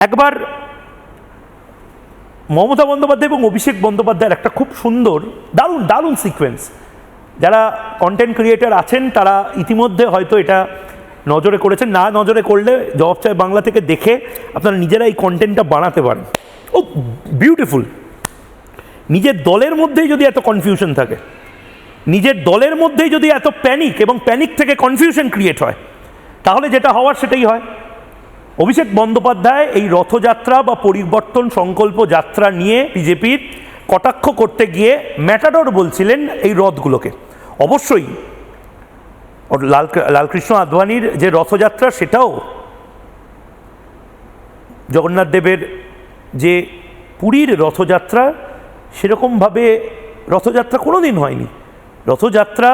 একবার মমতা বন্দ্যোপাধ্যায় এবং অভিষেক বন্দ্যোপাধ্যায়ের একটা খুব সুন্দর দারুণ দারুণ সিকোয়েন্স, যারা কন্টেন্ট ক্রিয়েটার আছেন তারা ইতিমধ্যে হয়তো এটা নজরে করেছেন, না নজরে করলে জবাব চায় বাংলা থেকে দেখে আপনারা নিজেরা এই কন্টেন্টটা বানাতে পারেন। ও বিউটিফুল। নিজের দলের মধ্যেই যদি এত কনফিউশন থাকে, নিজের দলের মধ্যেই যদি এত প্যানিক এবং প্যানিক থেকে কনফিউশন ক্রিয়েট হয়, তাহলে যেটা হওয়ার সেটাই হয়। অভিষেক বন্দ্যোপাধ্যায় এই রথযাত্রা বা পরিবর্তন সংকল্প যাত্রা নিয়ে বিজেপির কটাক্ষ করতে গিয়ে ম্যাটাডোর বলছিলেন এই রথগুলোকে। অবশ্যই লালকৃষ্ণ আদবানির যে রথযাত্রা সেটাও জগন্নাথ দেবের যে পুরীর রথযাত্রা সেরকমভাবে রথযাত্রা কোনো দিন হয়নি। রথযাত্রা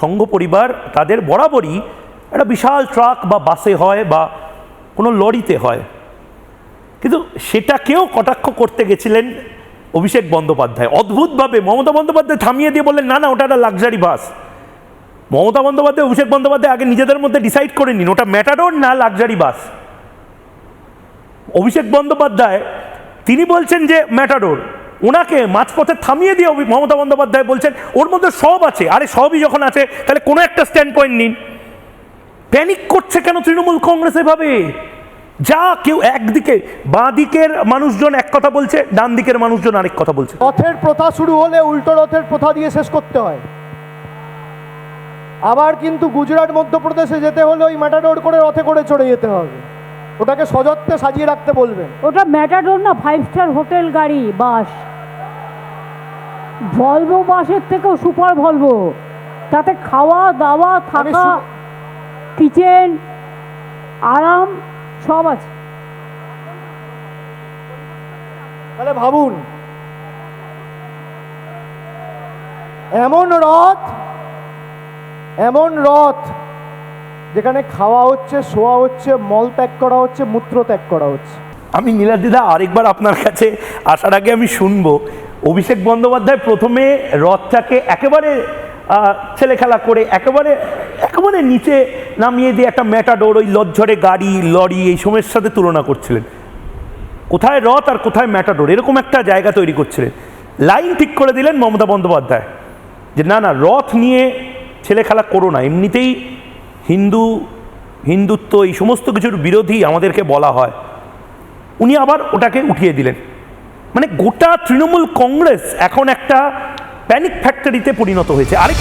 সংঘ পরিবার তাদের বরাবরই একটা বিশাল ট্রাক বা বাসে হয় বা কোনো লরিতে হয়, কিন্তু সেটাকেও কটাক্ষ করতে গেছিলেন অভিষেক বন্দ্যোপাধ্যায়। অদ্ভুতভাবে মমতা বন্দ্যোপাধ্যায় থামিয়ে দিয়ে বললেন, না না ওটা একটা লাক্সারি বাস। মমতা বন্দ্যোপাধ্যায় অভিষেক বন্দ্যোপাধ্যায় আগে নিজেদের মধ্যে ডিসাইড করে নিন ওটা ম্যাটাডোর না লাক্সারি বাস। অভিষেক বন্দ্যোপাধ্যায় তিনি বলছেন যে ম্যাটাডোর, ওনাকে মাঝপথে থামিয়ে দিয়ে মমতা বন্দ্যোপাধ্যায় বলছেন ওর মধ্যে সব আছে। আরে সবই যখন আছে তাহলে কোনো একটা স্ট্যান্ড পয়েন্ট নিন। প্যানিক করছে কেন তৃণমূল কংগ্রেস এভাবে? যা কেউ একদিকে বাঁ দিকের মানুষজন এক কথা বলছে, ডান দিকের মানুষজন আরেক কথা বলছে। রথের প্রথা শুরু হলে উল্টো রথের প্রথা দিয়ে শেষ করতে হয়। আবার কিন্তু গুজরাট মধ্যপ্রদেশে যেতে হলে ওই ম্যাটাডোর করে রথে করে চড়ে যেতে হবে। ওটাকে সযত্নে সাজিয়ে রাখতে বলবেন। ওটা ম্যাটাডোর না, 5 স্টার হোটেল গাড়ি বাস। ভলভো বাসের থেকেও সুপার ভলভো, তাতে খাওয়া দাওয়া থাকা কিচেন আরাম সব আছে। তাহলে ভাবুন, এমন রথ যেখানে খাওয়া হচ্ছে, শোয়া হচ্ছে, মল ত্যাগ করা হচ্ছে, মূত্র ত্যাগ করা হচ্ছে। আমি নীলাদিদা আরেকবার আপনার কাছে আসার আগে আমি শুনবো, অভিষেক বন্দ্যোপাধ্যায় প্রথমে রথটাকে একেবারে ছেলে খেলা করে একেবারে নিচে নামিয়ে দিয়ে একটা ম্যাটাডোর, ওই লজ্জরে গাড়ি লরি এই সময়ের সাথে তুলনা করছিলেন। কোথায় রথ আর কোথায় ম্যাটাডোর এরকম একটা জায়গা তৈরি করছিলেন। লাইন ঠিক করে দিলেন মমতা বন্দ্যোপাধ্যায় যে না না, রথ নিয়ে ছেলে খেলা করো না, এমনিতেই হিন্দুত্ব এই সমস্ত কিছুর বিরোধী আমাদেরকে বলা হয়। উনি আবার ওটাকে উঠিয়ে দিলেন। মানে গোটা তৃণমূল কংগ্রেস এখন একটা প্যানিক ফ্যাক্টরিতে পরিণত হয়েছে। আরেক